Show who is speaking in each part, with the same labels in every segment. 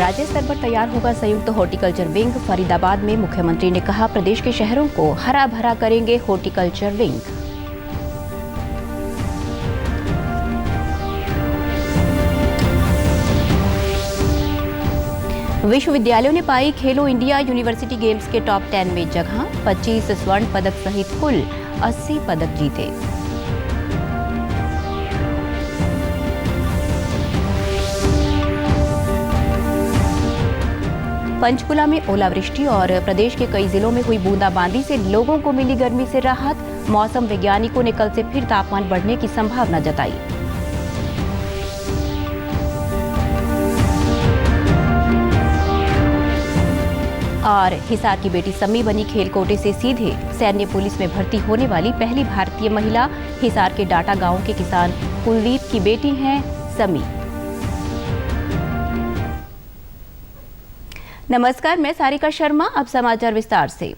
Speaker 1: राज्य स्तर पर तैयार होगा संयुक्त हॉर्टिकल्चर विंग। फरीदाबाद में मुख्यमंत्री ने कहा, प्रदेश के शहरों को हरा भरा करेंगे हॉर्टिकल्चर विंग। विश्वविद्यालयों ने पाई खेलो इंडिया यूनिवर्सिटी गेम्स के टॉप 10 में जगह। 25 स्वर्ण पदक सहित कुल 80 पदक जीते। पंचकुला में ओलावृष्टि और प्रदेश के कई जिलों में हुई बूंदाबांदी से लोगों को मिली गर्मी से राहत। मौसम वैज्ञानिकों ने कल से फिर तापमान बढ़ने की संभावना जताई। और हिसार की बेटी सम्मी बनी खेल कोटे से सीधे सैन्य पुलिस में भर्ती होने वाली पहली भारतीय महिला। हिसार के डाटा गांव के किसान कुलदीप की बेटी हैं सम्मी। नमस्कार, मैं सारिका शर्मा। अब समाचार विस्तार से।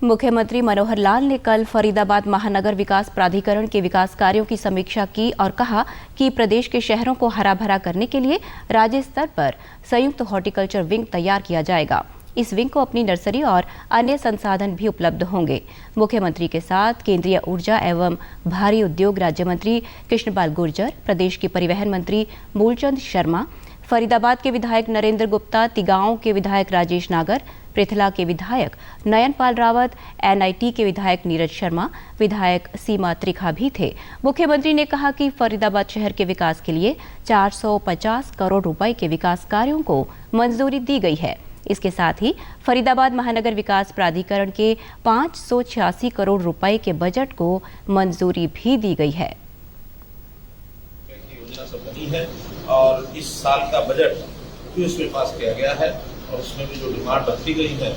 Speaker 1: मुख्यमंत्री मनोहर लाल ने कल फरीदाबाद महानगर विकास प्राधिकरण के विकास कार्यों की समीक्षा की और कहा कि प्रदेश के शहरों को हरा भरा करने के लिए राज्य स्तर पर संयुक्त हॉर्टिकल्चर विंग तैयार किया जाएगा। इस विंग को अपनी नर्सरी और अन्य संसाधन भी उपलब्ध होंगे। मुख्यमंत्री के साथ केंद्रीय ऊर्जा एवं भारी उद्योग राज्य मंत्री कृष्णपाल गुर्जर, प्रदेश के परिवहन मंत्री मूलचंद शर्मा, फरीदाबाद के विधायक नरेंद्र गुप्ता, तिगांव के विधायक राजेश नागर, पृथला के विधायक नयनपाल रावत, एनआईटी के विधायक नीरज शर्मा, विधायक सीमा त्रिखा भी थे। मुख्यमंत्री ने कहा कि फरीदाबाद शहर के विकास के लिए 450 करोड़ रुपए के विकास कार्यों को मंजूरी दी गई है। इसके साथ ही फरीदाबाद महानगर विकास प्राधिकरण के 586 करोड़ रुपए के बजट को मंजूरी भी दी गई है।
Speaker 2: योजना सब बनी है और इस साल का बजट भी उसमें पास किया गया है और उसमें भी जो डिमांड रखी गई है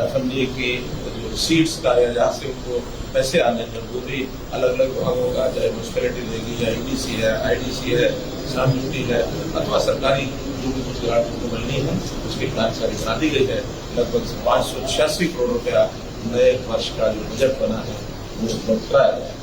Speaker 2: एफएमडीए के जो सीट्स का है, जहाँ से उनको पैसे आने हैं, वो भी अलग अलग विभागों का, चाहे म्यूनिसिपैलिटी देगी या ईडीसी है, आईडीसी है, श्रम ड्यूटी है अथवा सरकारी जो भी कुछ ग्रांट उनको मिलनी है, उसकी प्लान सारी बना दी गई है। लगभग 586 करोड़ रुपया नए वर्ष का जो बजट बना है वो उपलब्ध कराया गया है।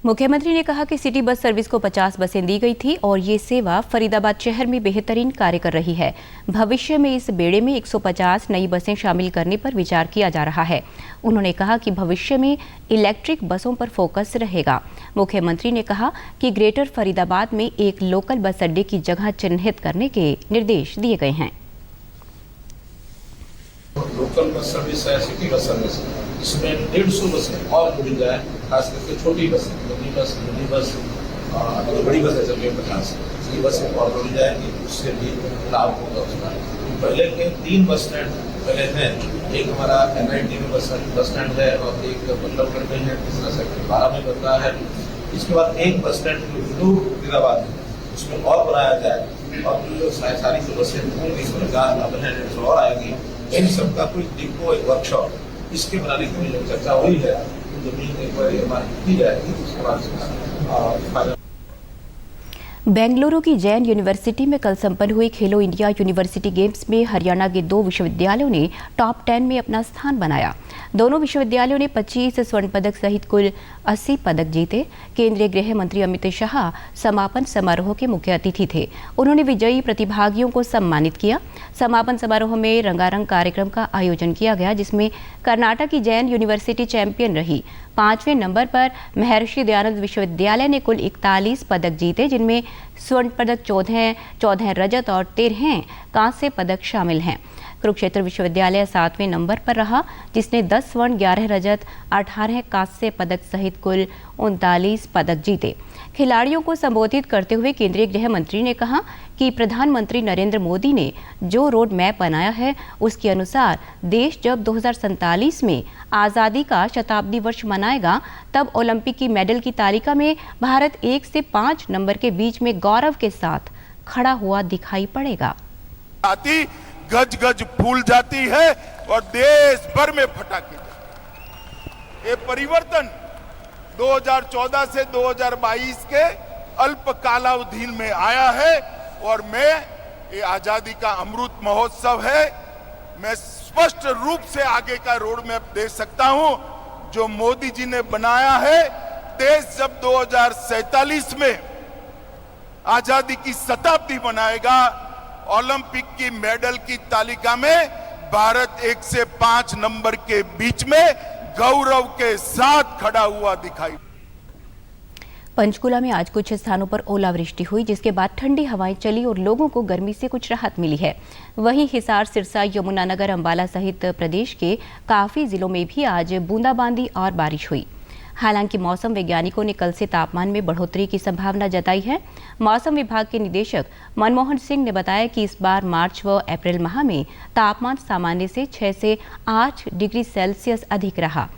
Speaker 1: मुख्यमंत्री ने कहा कि सिटी बस सर्विस को 50 बसें दी गई थी और ये सेवा फरीदाबाद शहर में बेहतरीन कार्य कर रही है। भविष्य में इस बेड़े में 150 नई बसें शामिल करने पर विचार किया जा रहा है। उन्होंने कहा कि भविष्य में इलेक्ट्रिक बसों पर फोकस रहेगा। मुख्यमंत्री ने कहा कि ग्रेटर फरीदाबाद में एक लोकल बस अड्डे की जगह चिन्हित करने के निर्देश दिए गए हैं।
Speaker 2: लोकल बस सर्विस है, सिटी बस सर्विस, इसमें 150 बसें और जुड़ी जाए, खास करके छोटी बसें, मिनी बस जो बड़ी बस है चलिए 50, ये बसें और जुड़ी जाएंगी, उससे भी लाभ होगा उसका। पहले के 3 बस स्टैंड पहले हैं, एक हमारा एनआईटी में बस स्टैंड है और एक बल्लभगढ़ में है, तीसरा सेक्टर 12 में बन रहा है। इसके बाद एक बस स्टैंड जो फरीदाबाद है उसमें और बनाया जाए और जो सारी जो बसें और आएगी, इन सबका कोई डिपो, एक वर्कशॉप इसके बनाने की जो चर्चा हुई है, जमीन एक बार हमारी की जाएगी, उसके बाद
Speaker 1: बेंगलुरु की जैन यूनिवर्सिटी में कल संपन्न हुई खेलो इंडिया यूनिवर्सिटी गेम्स में हरियाणा के 2 विश्वविद्यालयों ने टॉप 10 में अपना स्थान बनाया। दोनों विश्वविद्यालयों ने 25 स्वर्ण पदक सहित कुल 80 पदक जीते। केंद्रीय गृह मंत्री अमित शाह समापन समारोह के मुख्य अतिथि थे। उन्होंने विजयी प्रतिभागियों को सम्मानित किया। समापन समारोह में रंगारंग कार्यक्रम का आयोजन किया गया, जिसमें कर्नाटक की जैन यूनिवर्सिटी चैंपियन रही। 5वें नंबर पर महर्षि दयानंद विश्वविद्यालय ने कुल 41 पदक जीते, जिनमें स्वर्ण पदक 14 रजत और 13 कांस्य पदक शामिल हैं। कुरुक्षेत्र विश्वविद्यालय 7वें नंबर पर रहा, जिसने 10 स्वर्ण, 11 रजत, 18 कांस्य पदक सहित कुल 39 पदक जीते। खिलाड़ियों को संबोधित करते हुए केंद्रीय गृह मंत्री ने कहा कि प्रधानमंत्री नरेंद्र मोदी ने जो रोड मैप बनाया है, उसके अनुसार देश जब 2047 में आज़ादी का शताब्दी वर्ष मनाएगा, तब ओलंपिक की मेडल की तालिका में भारत 1 से 5 नंबर के बीच में गौरव के साथ खड़ा हुआ दिखाई पड़ेगा।
Speaker 3: गज गज फूल जाती है और देश भर में फटाके जाते। ये परिवर्तन 2014 से 2022 के अल्प कालावधि में आया है और मैं ये आजादी का अमृत महोत्सव है, मैं स्पष्ट रूप से आगे का रोड मैप दे सकता हूं जो मोदी जी ने बनाया है। देश जब 2047 में आजादी की शताब्दी मनाएगा, ओलंपिक की मेडल की तालिका में भारत 1 से 5 नंबर के बीच में गौरव के साथ खड़ा हुआ दिखाई।
Speaker 1: पंचकुला में आज कुछ स्थानों पर ओलावृष्टि हुई, जिसके बाद ठंडी हवाएं चली और लोगों को गर्मी से कुछ राहत मिली है। वहीं हिसार, सिरसा, यमुनानगर, अंबाला सहित प्रदेश के काफी जिलों में भी आज बूंदाबांदी और बारिश हुई। हालांकि मौसम वैज्ञानिकों ने कल से तापमान में बढ़ोतरी की संभावना जताई है। मौसम विभाग के निदेशक मनमोहन सिंह ने बताया कि इस बार मार्च व अप्रैल माह में तापमान सामान्य से 6 से 8 डिग्री सेल्सियस अधिक रहा।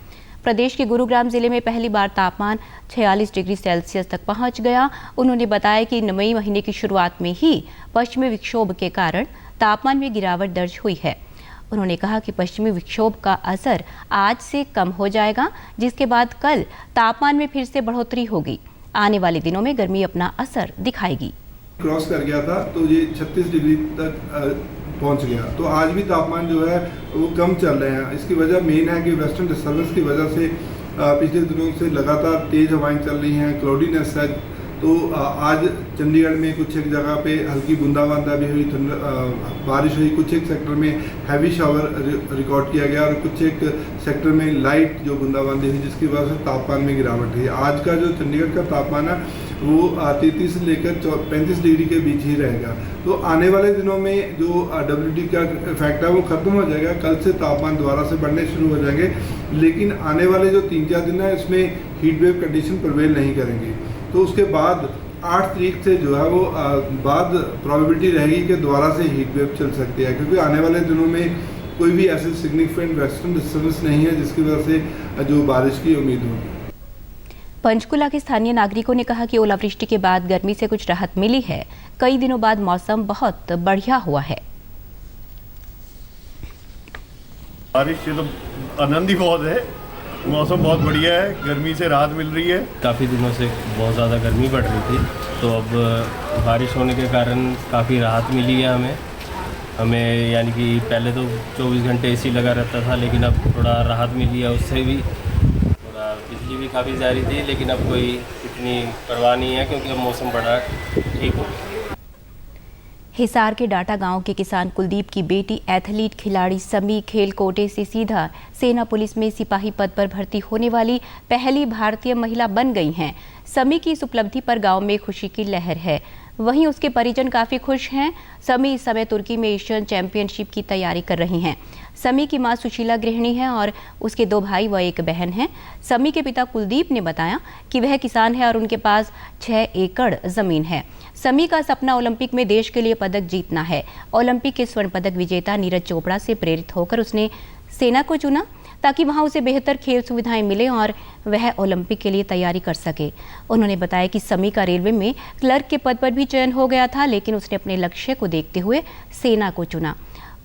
Speaker 1: प्रदेश के गुरुग्राम जिले में पहली बार तापमान 46 डिग्री सेल्सियस तक पहुंच गया। उन्होंने बताया कि मई महीने की शुरुआत में ही पश्चिमी विक्षोभ के कारण तापमान में गिरावट दर्ज हुई है। उन्होंने कहा कि पश्चिमी विक्षोभ का असर आज से कम हो जाएगा, जिसके बाद कल तापमान में फिर से बढ़ोतरी होगी। आने वाले दिनों में गर्मी अपना असर दिखाएगी।
Speaker 4: क्रॉस कर गया था तो ये 36 डिग्री तक पहुंच गया, तो आज भी तापमान जो है वो कम चल रहे हैं। इसकी वजह मेन है कि वेस्टर्न डिस्टर्बेंस की वजह से पिछले दिनों से लगातार तेज हवाएं चल रही हैं, क्लाउडीनेस है। तो आज चंडीगढ़ में कुछ एक जगह पे हल्की बूंदाबांदी भी हुई, बारिश हुई, कुछ एक सेक्टर में हैवी शावर रिकॉर्ड किया गया और कुछ एक सेक्टर में लाइट जो बूंदाबांदी हुई, जिसकी वजह से तापमान में गिरावट हुई। आज का जो चंडीगढ़ का तापमान है वो 33 से लेकर 35 डिग्री के बीच ही रहेगा। तो आने वाले दिनों में जो WD का इफेक्ट है वो खत्म हो जाएगा। कल से तापमान दोबारा से बढ़ने शुरू हो जाएंगे, लेकिन आने वाले जो 3-4 दिन है इसमें हीट वेव कंडीशन प्रिवेल नहीं करेंगी। तो उसके बाद 8 तारीख से जो है वो बाद प्रोबेबिलिटी रहेगी कि दोबारा से हीट वेव चल सकती है, क्योंकि आने वाले दिनों में कोई भी ऐसे सिग्निफिकेंट वेस्टर्न डिस्टर्बेंस नहीं है जिसकी वजह से जो बारिश की उम्मीद होगी।
Speaker 1: पंचकुला के स्थानीय नागरिकों ने कहा कि ओलावृष्टि के बाद गर्मी से कुछ राहत मिली है। कई दिनों बाद मौसम बहुत बढ़िया हुआ है।
Speaker 5: बारिश से तो आनंद ही बहुत है, मौसम बहुत बढ़िया है, गर्मी से राहत मिल रही है।
Speaker 6: काफ़ी दिनों से बहुत ज़्यादा गर्मी बढ़ रही थी, तो अब बारिश होने के कारण काफ़ी राहत मिली है हमें। यानी कि पहले तो 24 घंटे AC लगा रहता था, लेकिन अब थोड़ा राहत मिली है उससे भी। थोड़ा बिजली भी काफ़ी जा रही थी, लेकिन अब कोई इतनी परवाह नहीं है क्योंकि अब मौसम बड़ा ठीक हो गया।
Speaker 1: हिसार के डाटा गांव के किसान कुलदीप की बेटी एथलीट खिलाड़ी समी खेल कोटे से सीधा सेना पुलिस में सिपाही पद पर भर्ती होने वाली पहली भारतीय महिला बन गई हैं। समी की इस उपलब्धि पर गांव में खुशी की लहर है। वहीं उसके परिजन काफी खुश हैं। समी इस समय तुर्की में एशियन चैंपियनशिप की तैयारी कर रही हैं। समी की मां सुशीला गृहिणी है और उसके 2 भाई व 1 बहन है। समी के पिता कुलदीप ने बताया कि वह किसान है और उनके पास 6 एकड़ जमीन है। समी का सपना ओलंपिक में देश के लिए पदक जीतना है। ओलंपिक के स्वर्ण पदक विजेता नीरज चोपड़ा से प्रेरित होकर उसने सेना को चुना, ताकि वहां उसे बेहतर खेल सुविधाएं मिले और वह ओलंपिक के लिए तैयारी कर सके। उन्होंने बताया कि समी का रेलवे में क्लर्क के पद पर भी चयन हो गया था, लेकिन उसने अपने लक्ष्य को देखते हुए सेना को चुना।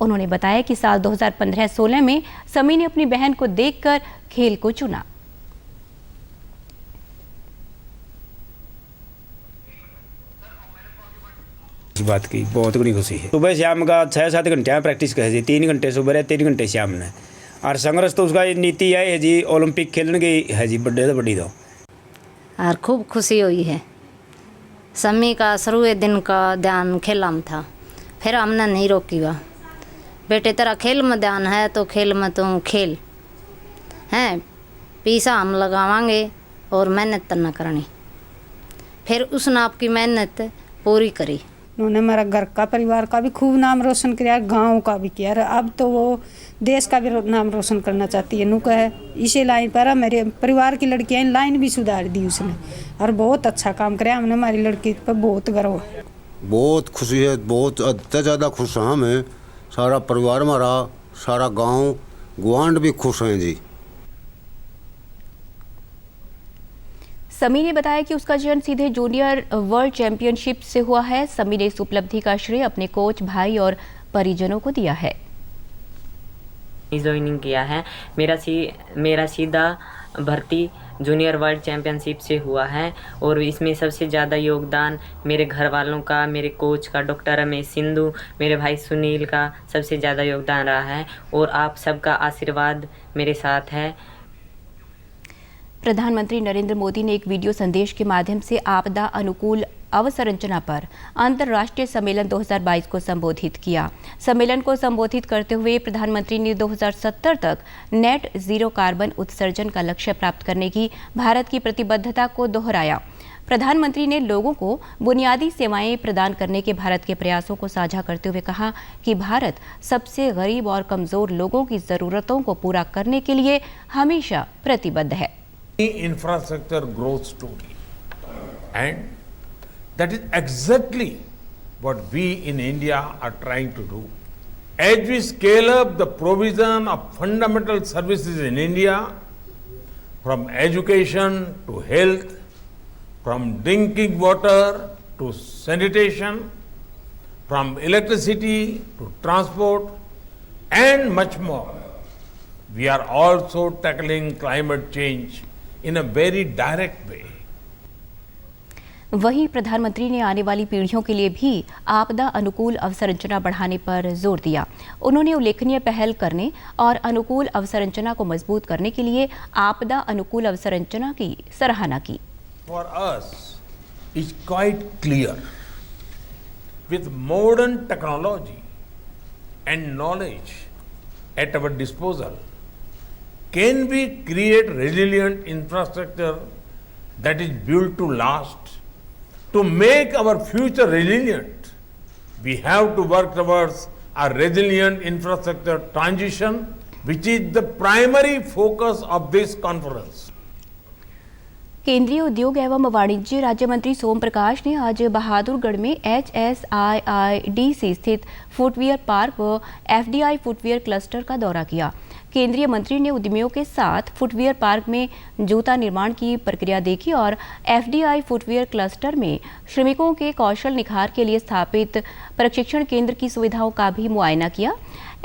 Speaker 1: उन्होंने बताया कि साल 2015-16 में समी ने अपनी बहन को देखकर खेल को चुना।
Speaker 7: बात की बहुत बड़ी खुशी है। सुबह शाम का 6-7 घंटे प्रैक्टिस करे, 3 घंटे सुबह 3 घंटे शाम ने। और संघर्ष तो उसका नीति है जी, ओलंपिक खेलने की है जी, बड़े तो बड़ी। तो
Speaker 8: और खूब खुशी हुई है। समी का शुरू दिन का ध्यान खेल में था, फिर हमने नहीं रोकी। वह बेटे तेरा खेल में ध्यान है तो खेल में तुम खेल हैं, पैसा हम लगावांगे और मेहनत तो न करनी। फिर उसने आपकी मेहनत पूरी करी।
Speaker 9: उन्होंने हमारा घर का परिवार का भी खूब नाम रोशन किया, गांव का भी किया। अब तो वो देश का भी नाम रोशन करना चाहती है। नुका है इसी लाइन पर मेरे परिवार की लड़कियां लाइन भी सुधार दी उसने, और बहुत अच्छा काम कराया। हमने हमारी लड़की पर बहुत गर्व है,
Speaker 10: बहुत खुशी है, बहुत ज़्यादा खुश हैं हमें। सारा परिवार हमारा, सारा गांव गुआंढ भी खुश हैं जी।
Speaker 1: समी ने बताया कि उसका चयन सीधे जूनियर वर्ल्ड चैंपियनशिप से हुआ है। समी ने इस उपलब्धि का श्रेय अपने कोच, भाई और परिजनों को दिया है।
Speaker 11: ज्वाइनिंग किया है। मेरा सीधा भर्ती जूनियर वर्ल्ड चैंपियनशिप से हुआ है, और इसमें सबसे ज़्यादा योगदान मेरे घर वालों का, मेरे कोच का, डॉक्टर रमेश सिंधु, मेरे भाई सुनील का सबसे ज़्यादा योगदान रहा है, और आप सबका आशीर्वाद मेरे साथ है।
Speaker 1: प्रधानमंत्री नरेंद्र मोदी ने एक वीडियो संदेश के माध्यम से आपदा अनुकूल अवसंरचना पर अंतर्राष्ट्रीय सम्मेलन 2022 को संबोधित किया। सम्मेलन को संबोधित करते हुए प्रधानमंत्री ने 2070 तक नेट जीरो कार्बन उत्सर्जन का लक्ष्य प्राप्त करने की भारत की प्रतिबद्धता को दोहराया। प्रधानमंत्री ने लोगों को बुनियादी सेवाएं प्रदान करने के भारत के प्रयासों को साझा करते हुए कहा कि भारत सबसे गरीब और कमजोर लोगों की जरूरतों को पूरा करने के लिए हमेशा प्रतिबद्ध है।
Speaker 12: Infrastructure growth story, and that is exactly what we in India are trying to do. As we scale up the provision of fundamental services in India, from education to health, from drinking water to sanitation, from electricity to transport, and much more, we are also tackling climate change in a very direct way.
Speaker 1: वहीं प्रधानमंत्री ने आने वाली पीढ़ियों के लिए भी आपदा अनुकूल अवसंरचना बढ़ाने पर जोर दिया। उन्होंने उल्लेखनीय पहल करने और अनुकूल अवसंरचना को मजबूत करने के लिए आपदा अनुकूल अवसंरचना की सराहना की।
Speaker 12: For us, it's quite clear, with modern technology and knowledge at our disposal, can we create resilient infrastructure that is built to last? To make our future resilient, we have to work towards a resilient infrastructure transition, which is the primary focus of this conference.
Speaker 1: केंद्रीय उद्योग एवं वाणिज्य राज्य मंत्री सोम प्रकाश ने आज बहादुरगढ़ में HSIIDC स्थित फुटवियर पार्क व FDI फुटवियर क्लस्टर का दौरा किया। केंद्रीय मंत्री ने उद्यमियों के साथ फुटवियर पार्क में जूता निर्माण की प्रक्रिया देखी और FDI फुटवियर क्लस्टर में श्रमिकों के कौशल निखार के लिए स्थापित प्रशिक्षण केंद्र की सुविधाओं का भी मुआयना किया।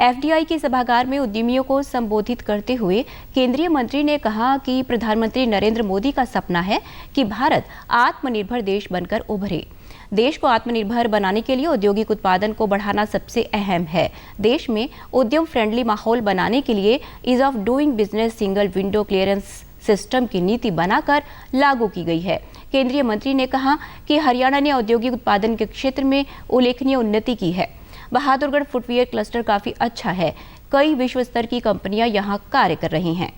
Speaker 1: FDI के सभागार में उद्यमियों को संबोधित करते हुए केंद्रीय मंत्री ने कहा कि प्रधानमंत्री नरेंद्र मोदी का सपना है कि भारत आत्मनिर्भर देश बनकर उभरे। देश को आत्मनिर्भर बनाने के लिए औद्योगिक उत्पादन को बढ़ाना सबसे अहम है। देश में उद्यम फ्रेंडली माहौल बनाने के लिए ease of doing business single window clearance system की नीति बनाकर लागू की गई है। केंद्रीय मंत्री ने कहा कि हरियाणा ने औद्योगिक उत्पादन के क्षेत्र में उल्लेखनीय उन्नति की है। बहादुरगढ़ फुटवियर क्लस्टर काफी अच्छा है। कई विश्व स्तर की कंपनियां यहां कार्य कर रही हैं।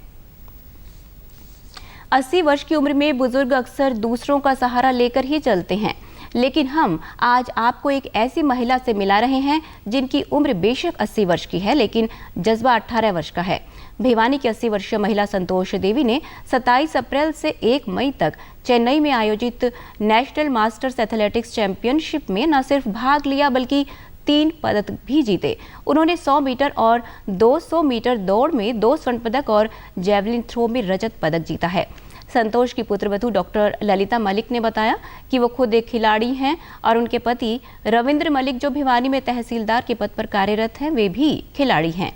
Speaker 1: 80 वर्ष की उम्र में बुजुर्ग अक्सर दूसरों का सहारा लेकर ही चलते हैं, लेकिन हम आज आपको एक ऐसी महिला से मिला रहे हैं जिनकी उम्र बेशक 80 वर्ष की है, लेकिन जज्बा 18 वर्ष का है। भिवानी की 80 वर्षीय महिला संतोष देवी ने 27 अप्रैल से 1 मई तक चेन्नई में आयोजित नेशनल मास्टर्स एथलेटिक्स चैंपियनशिप में न सिर्फ भाग लिया बल्कि 3 पदक भी जीते। उन्होंने 100 मीटर और 200 मीटर दौड़ में 2 स्वर्ण पदक और जेवलिन थ्रो में रजत पदक जीता है। संतोष की पुत्रवधू डॉक्टर ललिता मलिक ने बताया कि वो खुद एक खिलाड़ी हैं और उनके पति रविंद्र मलिक जो भिवानी में तहसीलदार के पद पर कार्यरत हैं, वे भी खिलाड़ी हैं।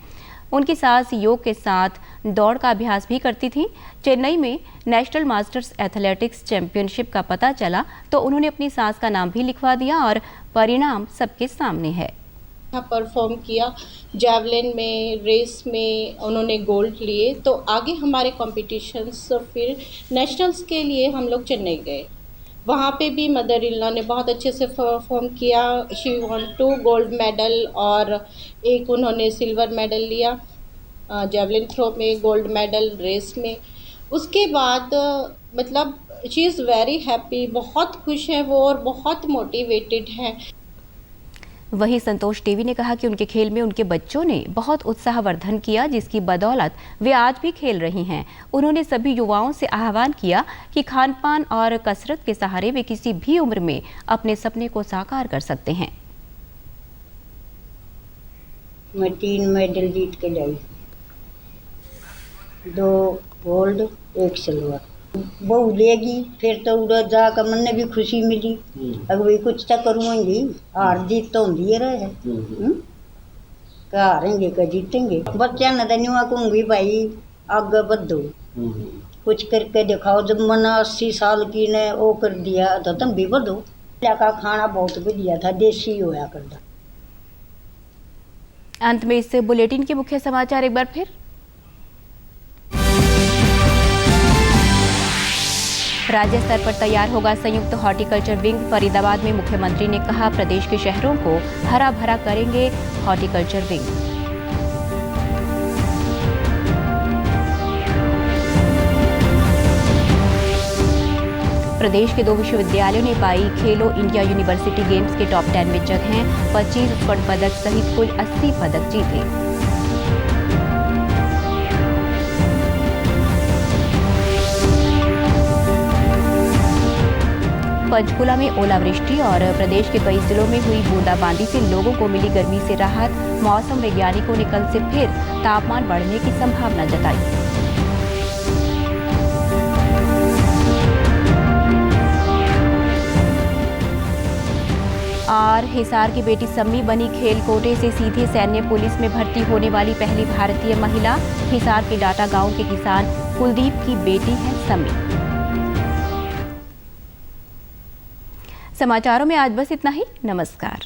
Speaker 1: उनकी सास योग के साथ दौड़ का अभ्यास भी करती थी। चेन्नई में नेशनल मास्टर्स एथलेटिक्स चैंपियनशिप का पता चला तो उन्होंने अपनी सास का नाम भी लिखवा दिया और परिणाम सबके सामने है।
Speaker 13: परफॉर्म किया, जैवलिन में, रेस में उन्होंने गोल्ड लिए। तो आगे हमारे कॉम्पिटिशन्स फिर नेशनल्स के लिए हम लोग चेन्नई गए। वहाँ पे भी मदर इन लॉ ने बहुत अच्छे से परफॉर्म किया। शी वॉन 2 गोल्ड मेडल और 1 उन्होंने सिल्वर मेडल लिया, जैवलिन थ्रो में गोल्ड मेडल, रेस में। उसके बाद मतलब शी इज़ वेरी हैप्पी, बहुत खुश है वो और बहुत मोटिवेटेड है।
Speaker 1: वहीं संतोष देवी ने कहा कि उनके खेल में उनके बच्चों ने बहुत उत्साहवर्धन किया, जिसकी बदौलत वे आज भी खेल रही हैं। उन्होंने सभी युवाओं से आह्वान किया कि खान-पान और कसरत के सहारे वे किसी भी उम्र में अपने सपने को साकार कर सकते हैं।
Speaker 14: मैं 3 मेडल जीत के लाई, 2 गोल्ड 1 सिल्वर। बहू लेगी फिर तो उड़ा जाकर मन ने भी खुशी मिली। अगर भाई कुछ तो करूँगी, हार जीत तो होंगी रहे, हारेंगे का जीतेंगे। बच्चा न तो न्यूँ कहूँगी भाई आगे बढ़ो, कुछ करके दिखाओ। जब मन 80 साल की ने वो कर दिया तो तुम भी बढ़ो। का खाना बहुत बढ़िया था, देसी होया करता।
Speaker 1: अंत में इस बुलेटिन के मुख्य समाचार एक बार फिर। राज्य स्तर पर तैयार होगा संयुक्त हॉर्टिकल्चर विंग। फरीदाबाद में मुख्यमंत्री ने कहा, प्रदेश के शहरों को हरा भरा करेंगे हॉर्टिकल्चर विंग। प्रदेश के 2 विश्वविद्यालयों ने पाई खेलो इंडिया यूनिवर्सिटी गेम्स के टॉप 10 में जगह। 25 स्वर्ण पदक सहित कुल 80 पदक जीते। पंचकुला में ओलावृष्टि और प्रदेश के कई जिलों में हुई बूंदाबांदी से लोगों को मिली गर्मी से राहत। मौसम वैज्ञानिकों ने कल से फिर तापमान बढ़ने की संभावना जताई। और हिसार की बेटी सम्मी बनी खेल कोटे से सीधे सैन्य पुलिस में भर्ती होने वाली पहली भारतीय महिला। हिसार के डाटा गांव के किसान कुलदीप की बेटी है सम्मी। समाचारों में आज बस इतना ही। नमस्कार।